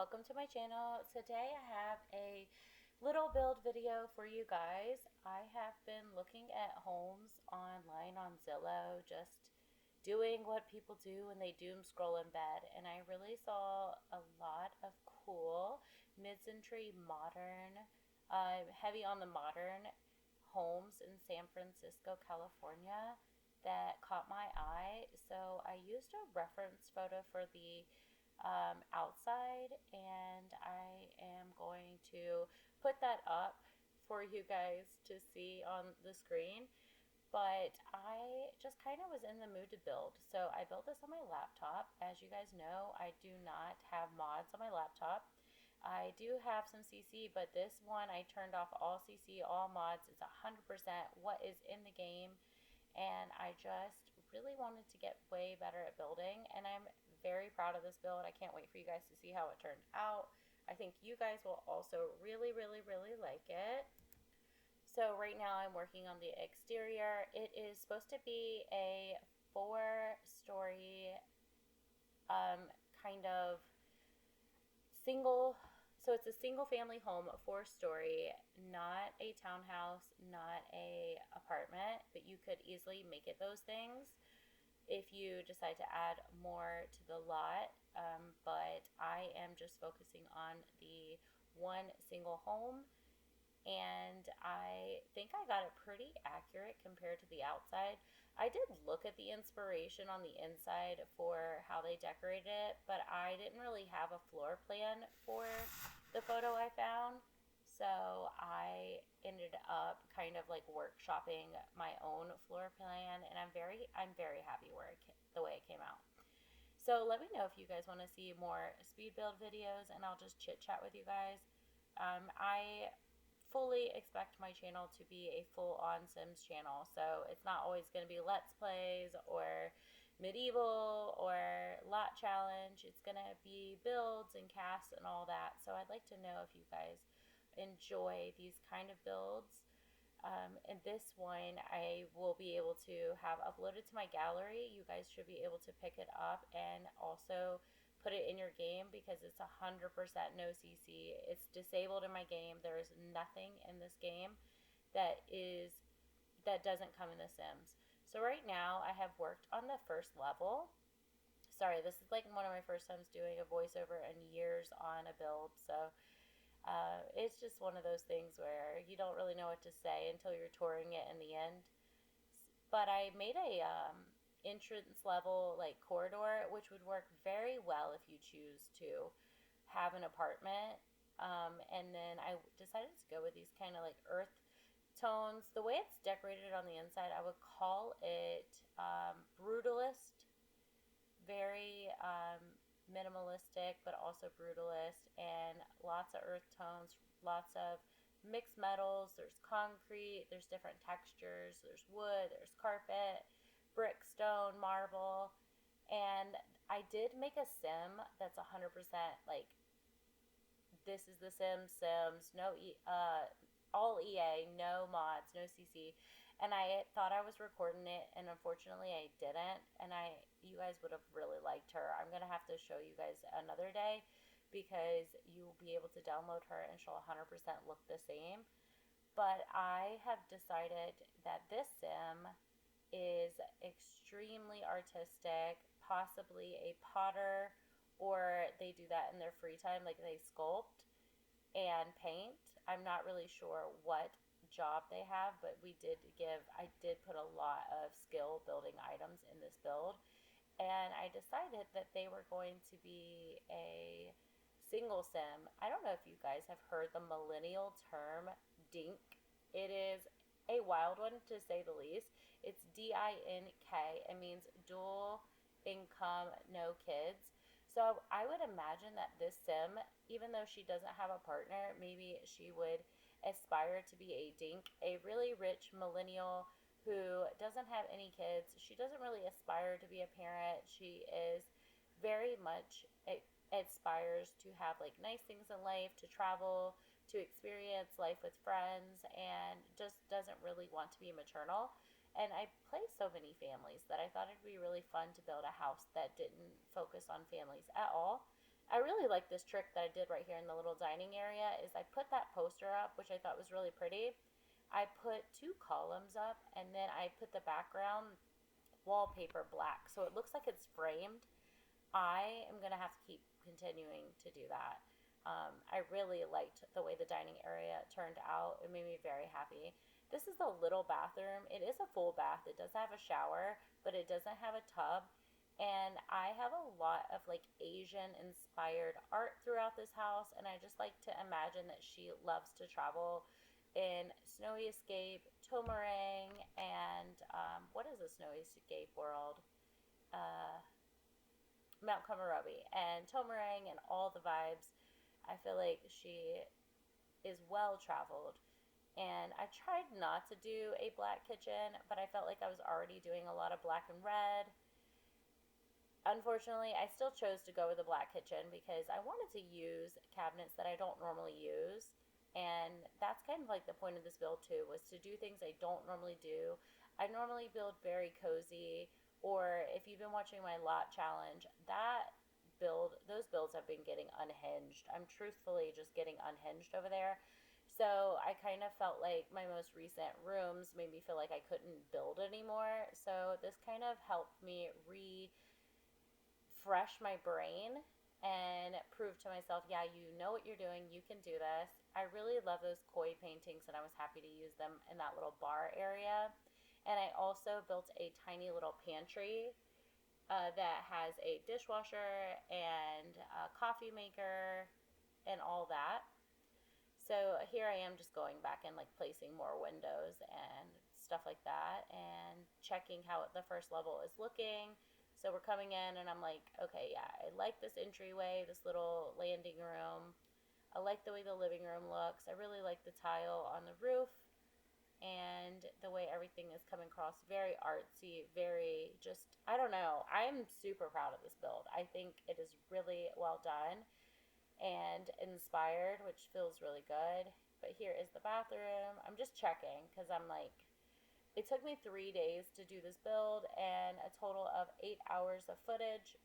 welcome to my channel. Today I have a little build video for you guys. I have been looking at homes online on Zillow, just doing what people do when they doom scroll in bed, and I really saw a lot of cool mid-century modern, heavy on the modern homes in San Francisco, California that caught my eye. So I used a reference photo for the outside, and I am going to put that up for you guys to see on the screen. But I just kind of was in the mood to build. So I built this on my laptop. As you guys know, I do not have mods on my laptop. I do have some CC, but this one I turned off all CC, all mods. It's 100% what is in the game, and I just really wanted to get way better at building, and I'm very proud of this build. I can't wait for you guys to see how it turned out. I think you guys will also really like it. So right now I'm working on the exterior. It is supposed to be a 4-story kind of single, so it's a single family home, 4-story, not a townhouse, not a apartment, but you could easily make it those things if you decide to add more to the lot. But I am just focusing on the one single home, and I think I got it pretty accurate compared to the outside. I did look at the inspiration on the inside for how they decorated it, but I didn't really have a floor plan for the photo I found. So I ended up kind of like workshopping my own floor plan, and I'm very happy the way it came out. So let me know if you guys want to see more speed build videos, and I'll just chit chat with you guys. I fully expect my channel to be a full-on Sims channel, so it's not always going to be Let's Plays or medieval or lot challenge. It's going to be builds and casts and all that. So I'd like to know if you guys enjoy these kind of builds. And this one I will be able to have uploaded to my gallery. You guys should be able to pick it up and also put it in your game, because it's 100% no CC. It's disabled in my game. There is nothing in this game that doesn't come in The Sims. So right now I have worked on the first level. Sorry, this is like one of my first times doing a voiceover in years on a build. So it's just one of those things where you don't really know what to say until you're touring it in the end. But I made a entrance level like corridor, which would work very well if you choose to have an apartment. And then I decided to go with these kind of like earth tones. The way it's decorated on the inside, I would call it brutalist, very minimalistic, but also brutalist, and lots of earth tones, lots of mixed metals. There's concrete, there's different textures, there's wood, there's carpet, brick, stone, marble. And I did make a sim that's 100% like, this is the Sims, no all EA, no mods, no CC. And I thought I was recording it, and unfortunately I didn't. And you guys would have really liked her. I'm gonna have to show you guys another day, because you'll be able to download her and she'll 100% look the same. But I have decided that this sim is extremely artistic, possibly a potter, or they do that in their free time, like they sculpt and paint. I'm not really sure what job they have, but I did put a lot of skill building items in this build, and I decided that they were going to be a single sim. I don't know if you guys have heard the millennial term dink. It is a wild one, to say the least. It's DINK. It means dual income, no kids. So I would imagine that this sim, even though she doesn't have a partner, maybe she would aspire to be a dink, a really rich millennial who doesn't have any kids. She doesn't really aspire to be a parent. She is very much aspires to have like nice things in life, to travel, to experience life with friends, and just doesn't really want to be maternal. And I play so many families that I thought it'd be really fun to build a house that didn't focus on families at all. I really like this trick that I did right here in the little dining area is I put that poster up, which I thought was really pretty. I put two columns up and then I put the background wallpaper black so it looks like it's framed. I am going to have to keep continuing to do that. I really liked the way the dining area turned out. It made me very happy. This is the little bathroom. It is a full bath. It does have a shower, but it doesn't have a tub. And I have a lot of like Asian inspired art throughout this house. And I just like to imagine that she loves to travel in Snowy Escape, Tomarang, and what is a Snowy Escape world? Uh, Mount Komorebi and Tomarang and all the vibes. I feel like she is well traveled. And I tried not to do a black kitchen, but I felt like I was already doing a lot of black and red. Unfortunately, I still chose to go with a black kitchen because I wanted to use cabinets that I don't normally use. And that's kind of like the point of this build too, was to do things I don't normally do. I normally build very cozy, or if you've been watching my lot challenge, those builds have been getting unhinged. I'm truthfully just getting unhinged over there. So I kind of felt like my most recent rooms made me feel like I couldn't build anymore. So this kind of helped me refresh my brain and prove to myself, yeah, you know what you're doing, you can do this. I really love those koi paintings and I was happy to use them in that little bar area. And I also built a tiny little pantry that has a dishwasher and a coffee maker and all that. So here I am just going back and like placing more windows and stuff like that and checking how the first level is looking. So we're coming in and I'm like, okay, yeah, I like this entryway, this little landing room. I like the way the living room looks. I really like the tile on the roof and the way everything is coming across. Very artsy, very just, I don't know. I am super proud of this build. I think it is really well done and inspired, which feels really good. But here is the bathroom. I'm just checking because I'm like, it took me 3 days to do this build and a total of 8 hours of footage.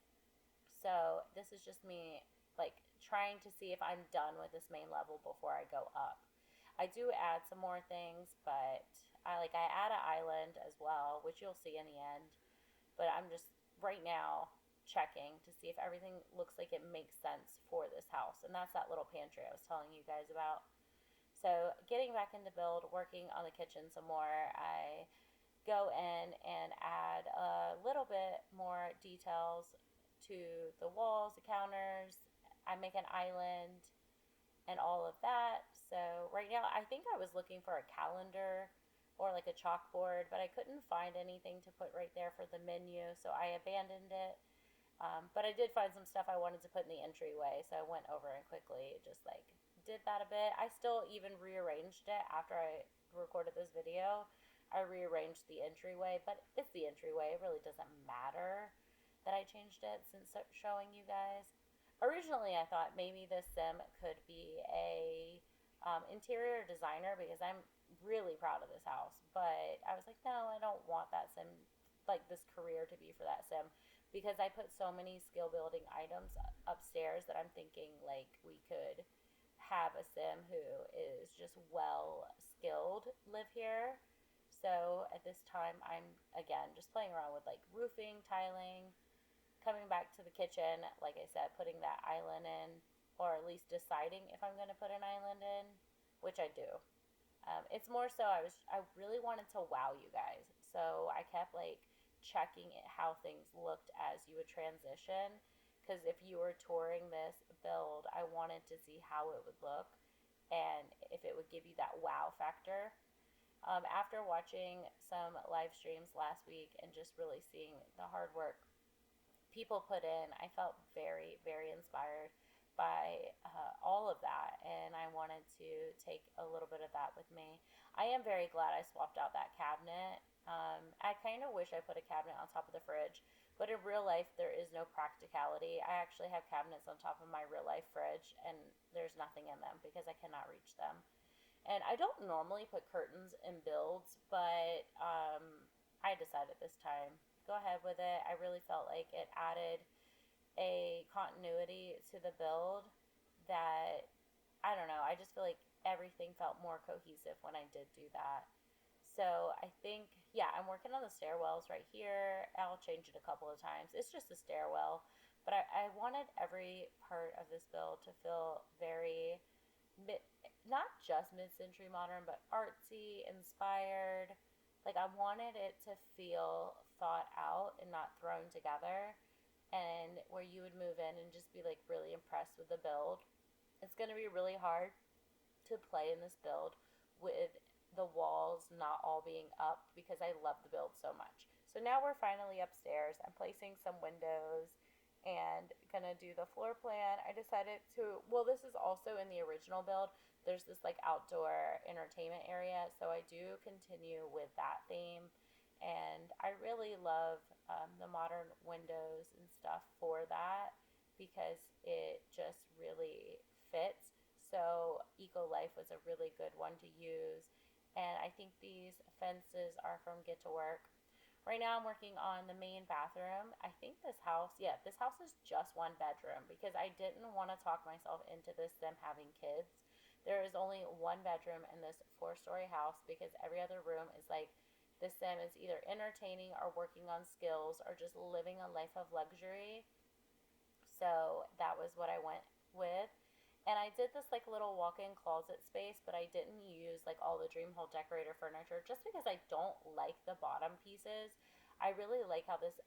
So this is just me like trying to see if I'm done with this main level before I go up. I do add some more things, but I add an island as well, which you'll see in the end. But I'm just right now checking to see if everything looks like it makes sense for this house. And that's that little pantry I was telling you guys about. So getting back into build, working on the kitchen some more, I go in and add a little bit more details to the walls, the counters. I make an island and all of that. So right now I think I was looking for a calendar or like a chalkboard, but I couldn't find anything to put right there for the menu, so I abandoned it. But I did find some stuff I wanted to put in the entryway, so I went over and quickly just like did that a bit. I still even rearranged it after I recorded this video. I rearranged the entryway, but it's the entryway. It really doesn't matter that I changed it since showing you guys. Originally, I thought maybe this sim could be a interior designer because I'm really proud of this house. But I was like, no, I don't want that sim, like this career to be for that sim because I put so many skill building items upstairs that I'm thinking like we could have a sim who is just well skilled live here. So at this time, I'm again just playing around with like roofing, tiling, coming back to the kitchen, like I said, putting that island in, or at least deciding if I'm going to put an island in, which I do. It's more so I really wanted to wow you guys, so I kept like checking how things looked as you would transition. Because if you were touring this build, I wanted to see how it would look and if it would give you that wow factor. After watching some live streams last week and just really seeing the hard work people put in, I felt very, very inspired by all of that, and I wanted to take a little bit of that with me. I am very glad I swapped out that cabinet. I kind of wish I put a cabinet on top of the fridge, but in real life, there is no practicality. I actually have cabinets on top of my real life fridge, and there's nothing in them because I cannot reach them. And I don't normally put curtains in builds, but I decided this time, go ahead with it. I really felt like it added a continuity to the build that, I don't know, I just feel like everything felt more cohesive when I did do that. So I think, yeah, I'm working on the stairwells right here. I'll change it a couple of times. It's just a stairwell, but I wanted every part of this build to feel very mid, not just mid-century modern, but artsy, inspired. Like I wanted it to feel thought out and not thrown together, and where you would move in and just be like really impressed with the build. It's going to be really hard to play in this build with the walls not all being up because I love the build so much. So now we're finally upstairs. I'm placing some windows and gonna do the floor plan. I decided to, well, this is also in the original build. There's this like outdoor entertainment area, so I do continue with that theme. And I really love the modern windows and stuff for that because it just really fits. So Eco Life was a really good one to use. And I think these fences are from Get to Work. Right now I'm working on the main bathroom. I think this house, yeah, this house is just one bedroom because I didn't want to talk myself into this them having kids. There is only one bedroom in this four-story house because every other room is like the sim is either entertaining or working on skills or just living a life of luxury. So that was what I went with. And I did this like little walk-in closet space, but I didn't use like all the Dreamhold decorator furniture just because I don't like the bottom pieces. I really like how this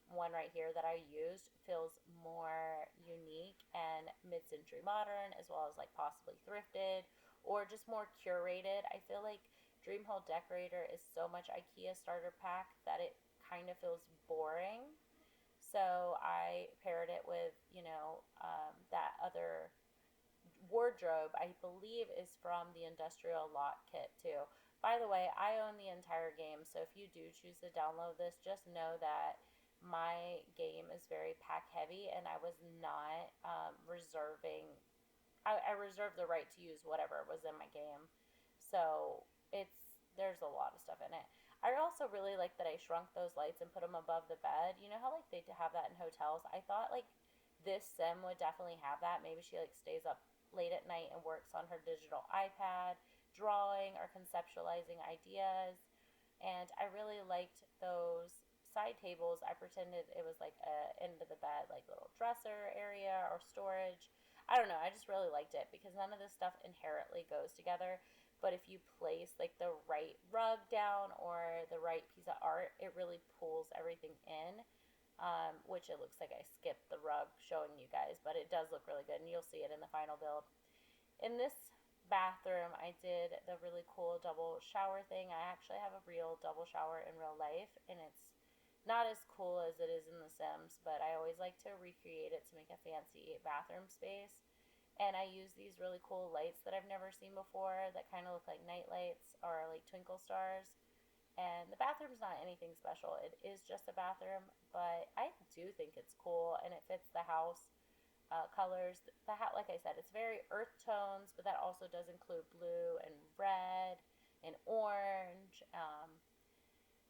one right here that I used feels more unique and mid-century modern, as well as like possibly thrifted or just more curated. I feel like Dreamhold decorator is so much IKEA starter pack that it kind of feels boring. So I paired it with, that other wardrobe, I believe, is from the Industrial Lot Kit too. By the way, I own the entire game, so if you do choose to download this, just know that my game is very pack heavy, and I was not reserving. I reserved the right to use whatever was in my game, so there's a lot of stuff in it. I also really like that I shrunk those lights and put them above the bed. You know how like they have that in hotels? I thought like this sim would definitely have that. Maybe she like stays up late at night and works on her digital iPad, drawing or conceptualizing ideas. And I really liked those side tables. I pretended it was like a end of the bed, like little dresser area or storage. I don't know. I just really liked it because none of this stuff inherently goes together. But if you place like the right rug down or the right piece of art, it really pulls everything in. Which it looks like I skipped the rug showing you guys, but it does look really good, and you'll see it in the final build. In this bathroom, I did the really cool double shower thing. I actually have a real double shower in real life, and it's not as cool as it is in The Sims, but I always like to recreate it to make a fancy bathroom space. And I use these really cool lights that I've never seen before that kind of look like night lights or like twinkle stars. And the bathroom's not anything special. It is just a bathroom, but I do think it's cool and it fits the house colors. Like I said, it's very earth tones, but that also does include blue and red and orange.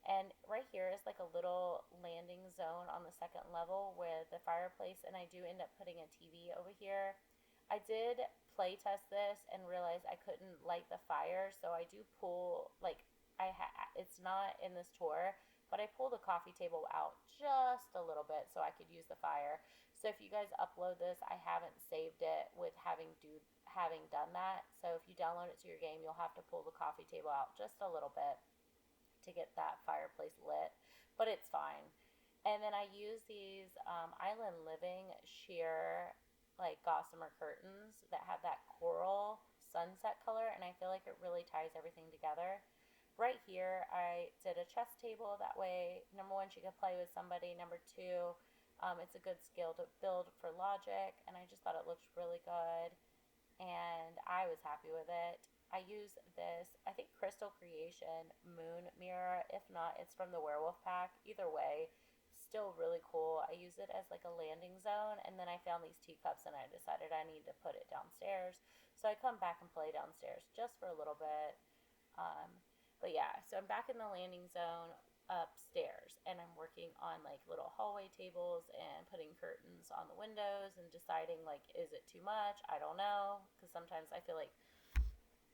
And right here is like a little landing zone on the second level with the fireplace, and I do end up putting a TV over here. I did play test this and realize I couldn't light the fire, so I do pull like it's not in this tour, but I pulled the coffee table out just a little bit so I could use the fire. So if you guys upload this, I haven't saved it with having done that. So if you download it to your game, you'll have to pull the coffee table out just a little bit to get that fireplace lit, but it's fine. And then I use these Island Living sheer like gossamer curtains that have that coral sunset color, and I feel like it really ties everything together. Right here, I did a chess table. That way, number one, she could play with somebody. Number two, it's a good skill to build for logic, and I just thought it looked really good, and I was happy with it. I use this, I think, Crystal Creation Moon Mirror. If not, it's from the Werewolf Pack. Either way, still really cool. I use it as like a landing zone, and then I found these teacups and I decided I need to put it downstairs. So I come back and play downstairs just for a little bit. Um, but yeah, so I'm back in the landing zone. upstairs, and I'm working on like little hallway tables and putting curtains on the windows and deciding like, is it too much? I don't know, because sometimes I feel like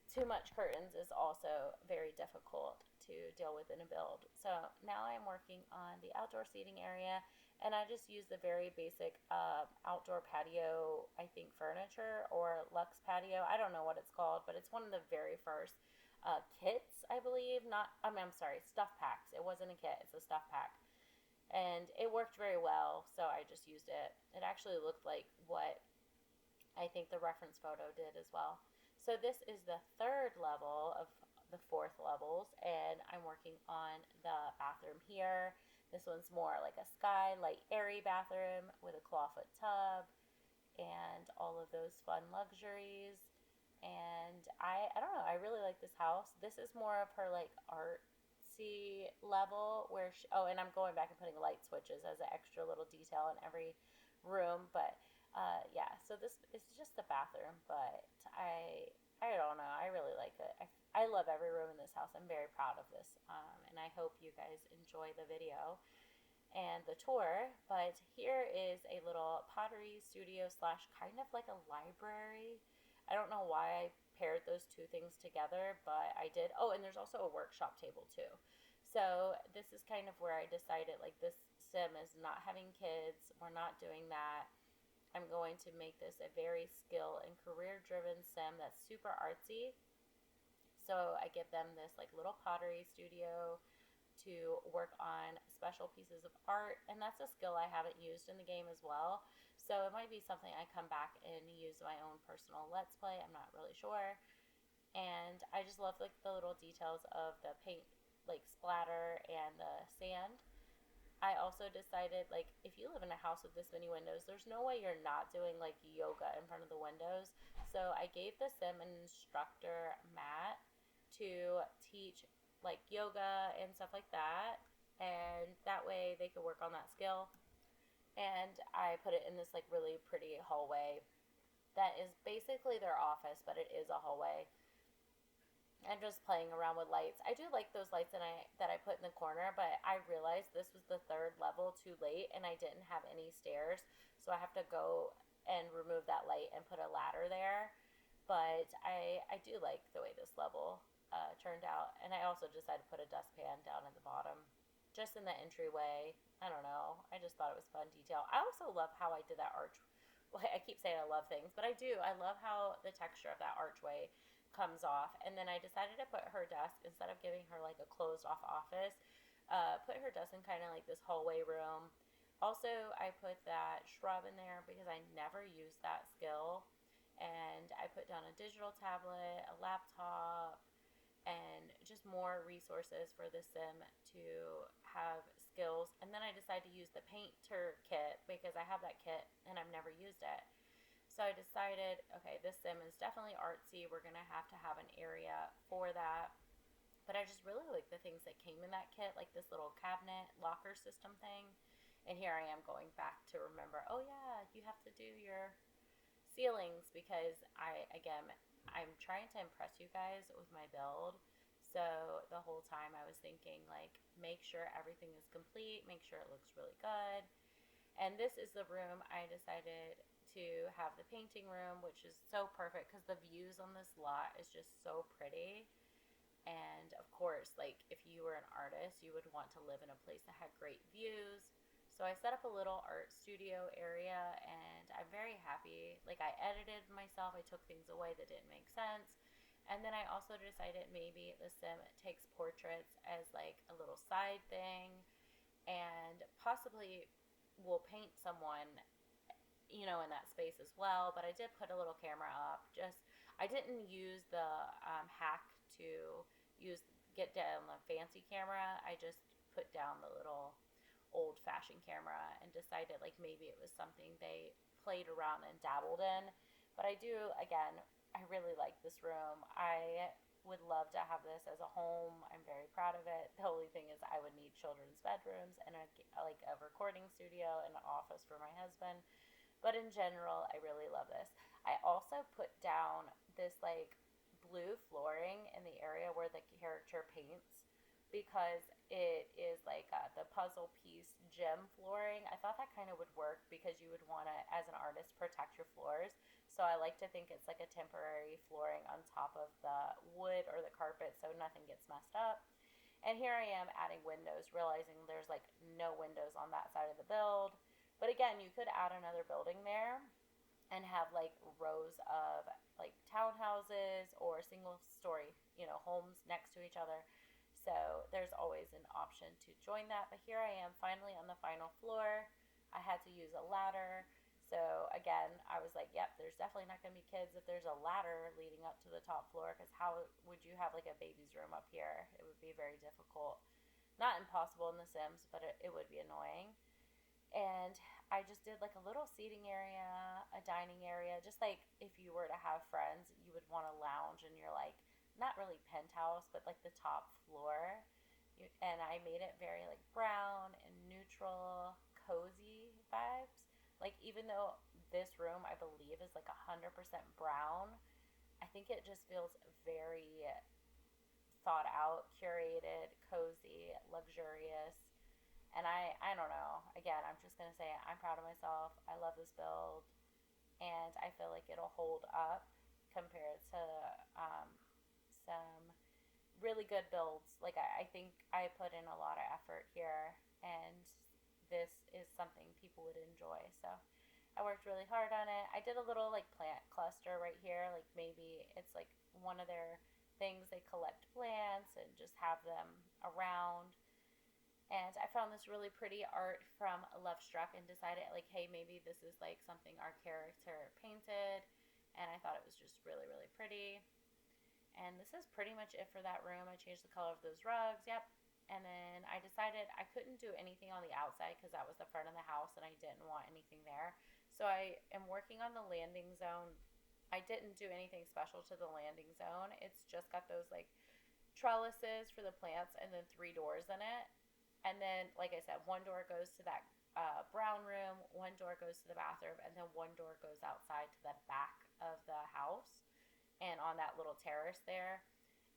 too much curtains is also very difficult to deal with in a build. So now I'm working on the outdoor seating area, and I just use the very basic outdoor patio, I think furniture or Lux patio. I don't know what it's called, but it's one of the very first kits, I believe. Not, I'm sorry, stuff packs. It wasn't a kit, it's a stuff pack. And it worked very well, so I just used it. It actually looked like what I think the reference photo did as well. So this is the third level of the fourth levels, and I'm working on the bathroom here. This one's more like a skylight, airy bathroom with a clawfoot tub and all of those fun luxuries. And I don't know, I really like this house. This is more of her like artsy level where she, oh, and I'm going back and putting light switches as an extra little detail in every room. But yeah, so this is just the bathroom, but I don't know. I really like it. I love every room in this house. I'm very proud of this, and I hope you guys enjoy the video and the tour. But here is a little pottery studio slash kind of like a library. I don't know why I paired those two things together, but I did. Oh, and there's also a workshop table too. So this is kind of where I decided like this sim is not having kids. We're not doing that. I'm going to make this a very skill and career driven sim that's super artsy. So I give them this like little pottery studio to work on special pieces of art, and that's a skill I haven't used in the game as well. So it might be something I come back and use my own personal let's play. I'm not really sure. And I just love like the little details of the paint like splatter and the sand. I also decided like if you live in a house with this many windows, there's no way you're not doing like yoga in front of the windows. So I gave the sim an instructor mat to teach like yoga and stuff like that, and that way they could work on that skill. And I put it in this like really pretty hallway that is basically their office, but it is a hallway. And just playing around with lights. I do like those lights that I put in the corner, but I realized this was the third level too late and I didn't have any stairs, so I have to go and remove that light and put a ladder there. But I do like the way this level turned out, and I also decided to put a dustpan down at the bottom, just in the entryway. I don't know. I just thought it was fun detail. I also love how I did that arch. Well, I keep saying I love things, but I do. I love how the texture of that archway comes off. And then I decided to put her desk, instead of giving her like a closed off office, put her desk in kind of like this hallway room. Also, I put that shrub in there because I never used that skill. And I put down a digital tablet, a laptop, and just more resources for the sim to have skills. And then I decided to use the painter kit because I have that kit and I've never used it. So I decided, okay, this sim is definitely artsy. We're going to have an area for that. But I just really like the things that came in that kit, like this little cabinet locker system thing. And here I am going back to remember, oh yeah, you have to do your ceilings because I'm trying to impress you guys with my build. So the whole time I was thinking like, make sure everything is complete, make sure it looks really good. And this is the room I decided to have the painting room, which is so perfect because the views on this lot is just so pretty. And of course, like if you were an artist, you would want to live in a place that had great views. So I set up a little art studio area and I'm very happy. Like I edited myself, I took things away that didn't make sense. And then I also decided maybe the sim takes portraits as like a little side thing, and possibly will paint someone, in that space as well. But I did put a little camera up. Just I didn't use the hack to use get down the fancy camera. I just put down the little old-fashioned camera and decided like maybe it was something they played around and dabbled in. But I do, again, I really like this room. I would love to have this as a home. I'm very proud of it. The only thing is I would need children's bedrooms and like a recording studio and an office for my husband. But in general, I really love this. I also put down this like blue flooring in the area where the character paints because it is puzzle piece gym flooring. I thought that kind of would work because you would want to, as an artist, protect your floors. So I like to think it's like a temporary flooring on top of the wood or the carpet so nothing gets messed up. And here I am adding windows, realizing there's like no windows on that side of the build. But again, you could add another building there and have like rows of like townhouses or single story, homes next to each other. So there's always an option to join that. But here I am finally on the final floor. I had to use a ladder. So again, I was like, yep, there's definitely not going to be kids if there's a ladder leading up to the top floor, because how would you have like a baby's room up here? It would be very difficult. Not impossible in The Sims, but it would be annoying. And I just did like a little seating area, a dining area, just like if you were to have friends, you would want to lounge in your like not really penthouse, but like the top floor. And I made it very like brown and neutral, cozy vibes. Like even though this room I believe is like 100% brown, I think it just feels very thought out, curated, cozy, luxurious. And I don't know. Again, I'm just gonna say I'm proud of myself. I love this build, and I feel like it'll hold up compared to some really good builds. Like I think I put in a lot of effort here, and this is something people would enjoy. So I worked really hard on it. I did a little like plant cluster right here. Like maybe it's like one of their things, they collect plants and just have them around. And I found this really pretty art from Love Struck and decided like, hey, maybe this is like something our character painted. And I thought it was just really, really pretty. And this is pretty much it for that room. I changed the color of those rugs. Yep. And then I decided I couldn't do anything on the outside because that was the front of the house and I didn't want anything there. So I am working on the landing zone. I didn't do anything special to the landing zone. It's just got those like trellises for the plants and then 3 doors in it. And then, like I said, one door goes to that brown room, one door goes to the bathroom, and then one door goes outside to the back of the house and on that little terrace there.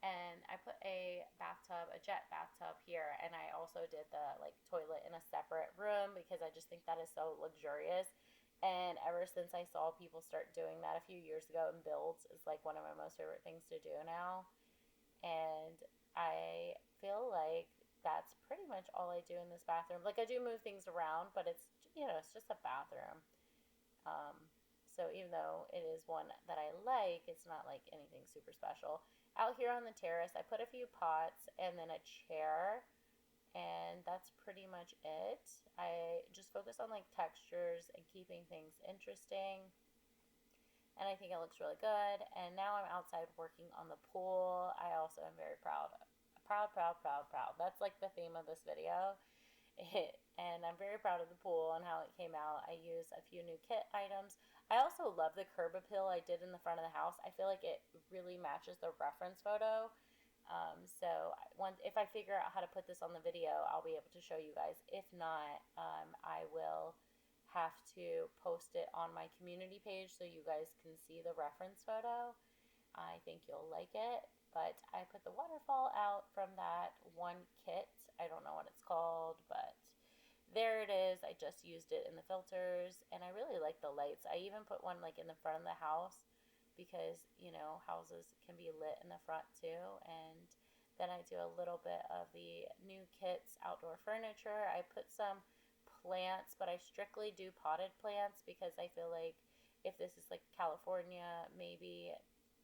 And I put a bathtub, a jet bathtub here, and I also did the like toilet in a separate room because I just think that is so luxurious. And ever since I saw people start doing that a few years ago in builds, it's like one of my most favorite things to do now. And I feel like that's pretty much all I do in this bathroom. Like I do move things around, but it's just a bathroom. Um, so even though it is one that I like, it's not like anything super special. Out here on the terrace, I put a few pots and then a chair, and that's pretty much it. I just focus on like textures and keeping things interesting, and I think it looks really good. And now I'm outside working on the pool. I also am very proud. Proud, proud, proud, proud. That's like the theme of this video. And I'm very proud of the pool and how it came out. I used a few new kit items. I also love the curb appeal I did in the front of the house. I feel like it really matches the reference photo. So if I figure out how to put this on the video, I'll be able to show you guys. If not, I will have to post it on my community page so you guys can see the reference photo. I think you'll like it. But I put the waterfall out from that one kit. I don't know what it's called, but there it is. I just used it in the filters, and I really like the lights. I even put one like in the front of the house because, houses can be lit in the front too. And then I do a little bit of the new kits outdoor furniture. I put some plants, but I strictly do potted plants because I feel like if this is like California, maybe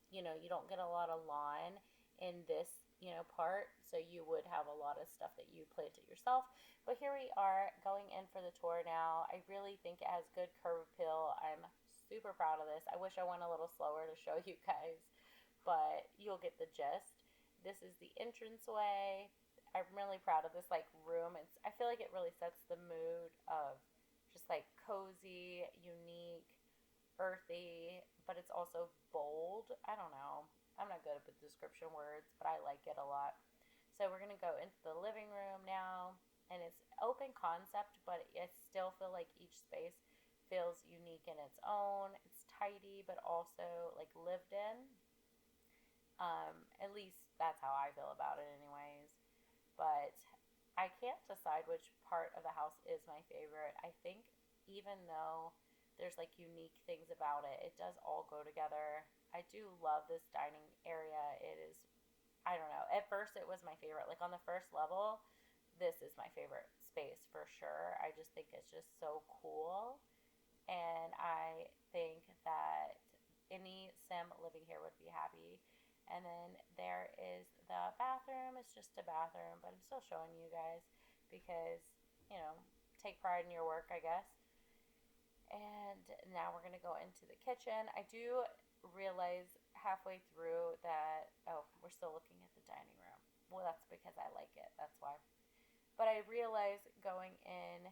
you don't get a lot of lawn in this, part, so you would have a lot of stuff that you planted yourself. But here we are going in for the tour now. I really think it has good curb appeal. I'm super proud of this. I wish I went a little slower to show you guys, but you'll get the gist. This is the entranceway. I'm really proud of this like room. I feel like it really sets the mood of just like cozy, unique, earthy, but it's also bold. I don't know. I'm not good at description words, but I like it a lot. So we're going to go into the living room now, and it's open concept, but I still feel like each space feels unique in its own. It's tidy, but also like lived in. At least that's how I feel about it anyways. But I can't decide which part of the house is my favorite. I think even though there's like unique things about it, it does all go together. I do love this dining area. It is, I don't know. At first, it was my favorite. Like on the first level, this is my favorite space for sure. I just think it's just so cool. And I think that any sim living here would be happy. And then there is the bathroom. It's just a bathroom, but I'm still showing you guys because, you know, take pride in your work, I guess. And now we're going to go into the kitchen. I do realize halfway through that, oh, we're still looking at the dining room. Well, that's because I like it. That's why. But I realized going in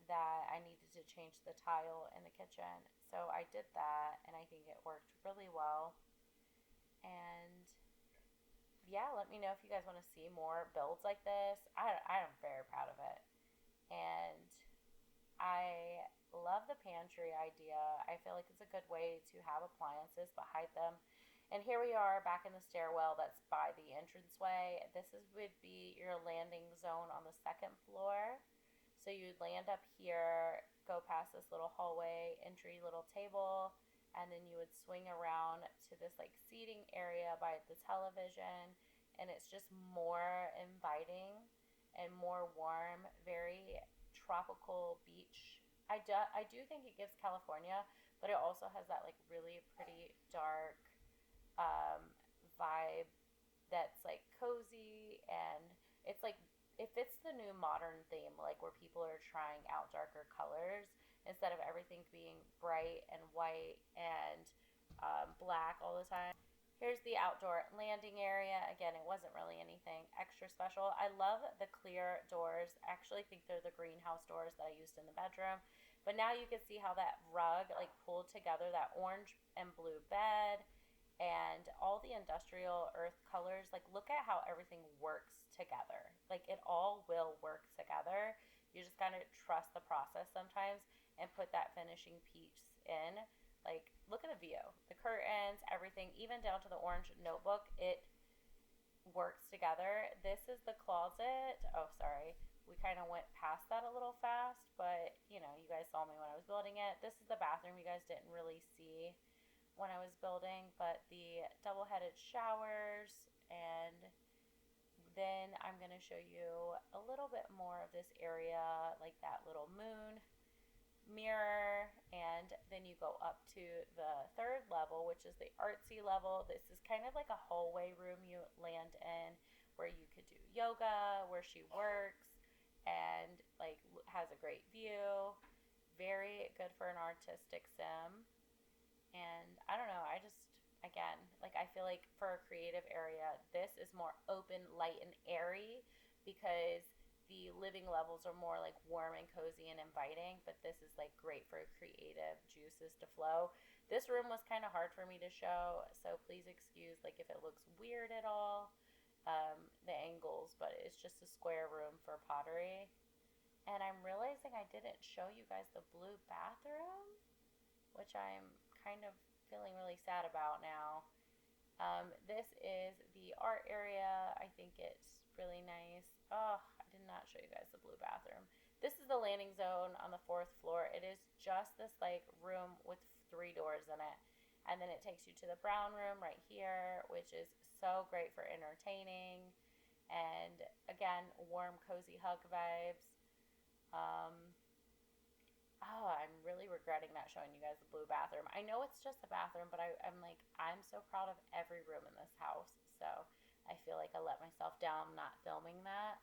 that I needed to change the tile in the kitchen. So I did that, and I think it worked really well. And yeah, let me know if you guys want to see more builds like this. I'm very proud of it. And I love the pantry idea. I feel like it's a good way to have appliances but hide them. And here we are back in the stairwell that's by the entranceway. This would be your landing zone on the second floor. So you'd land up here, go past this little hallway, entry little table, and then you would swing around to this like seating area by the television. And it's just more inviting and more warm, very tropical beach. I do think it gives California, but it also has that like really pretty dark um, vibe that's like cozy, and it's like it fits the new modern theme, like where people are trying out darker colors instead of everything being bright and white and black all the time. Here's the outdoor landing area. Again, it wasn't really anything extra special. I love the clear doors. I actually think they're the greenhouse doors that I used in the bedroom. But now you can see how that rug like pulled together that orange and blue bed and all the industrial earth colors. Like look at how everything works together. Like it all will work together. You just gotta trust the process sometimes and put that finishing piece in. Like, look at the view, the curtains, everything, even down to the orange notebook, it works together. This is the closet. Oh, sorry. We kind of went past that a little fast, but you know, you guys saw me when I was building it. This is the bathroom you guys didn't really see when I was building, but the double-headed showers, and then I'm going to show you a little bit more of this area, like that little moon mirror, and then you go up to the third level, which is the artsy level. This is kind of like a hallway room you land in where you could do yoga, where she works, and like has a great view. Very good for an artistic sim. And I don't know, I just, again, like I feel like for a creative area, this is more open, light, and airy because the living levels are more like warm and cozy and inviting, but this is like great for creative juices to flow. This room was kind of hard for me to show, so please excuse like if it looks weird at all, the angles, but it's just a square room for pottery. And I'm realizing I didn't show you guys the blue bathroom, which I'm kind of feeling really sad about now. This is the art area. I think it's really nice. Oh, I did not show you guys the blue bathroom. This is the landing zone on the fourth floor. It is just this like room with 3 doors in it. And then it takes you to the brown room right here, which is so great for entertaining. And again, warm, cozy hug vibes. Um, Oh, I'm really regretting not showing you guys the blue bathroom. I know it's just a bathroom, but I'm like, I'm so proud of every room in this house. So I feel like I let myself down not filming that,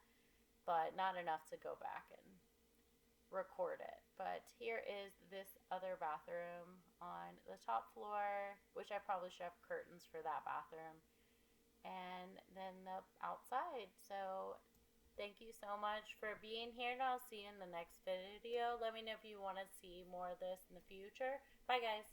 but not enough to go back and record it. But here is this other bathroom on the top floor, which I probably should have curtains for that bathroom. And then the outside. So thank you so much for being here, and I'll see you in the next video. Let me know if you want to see more of this in the future. Bye, guys.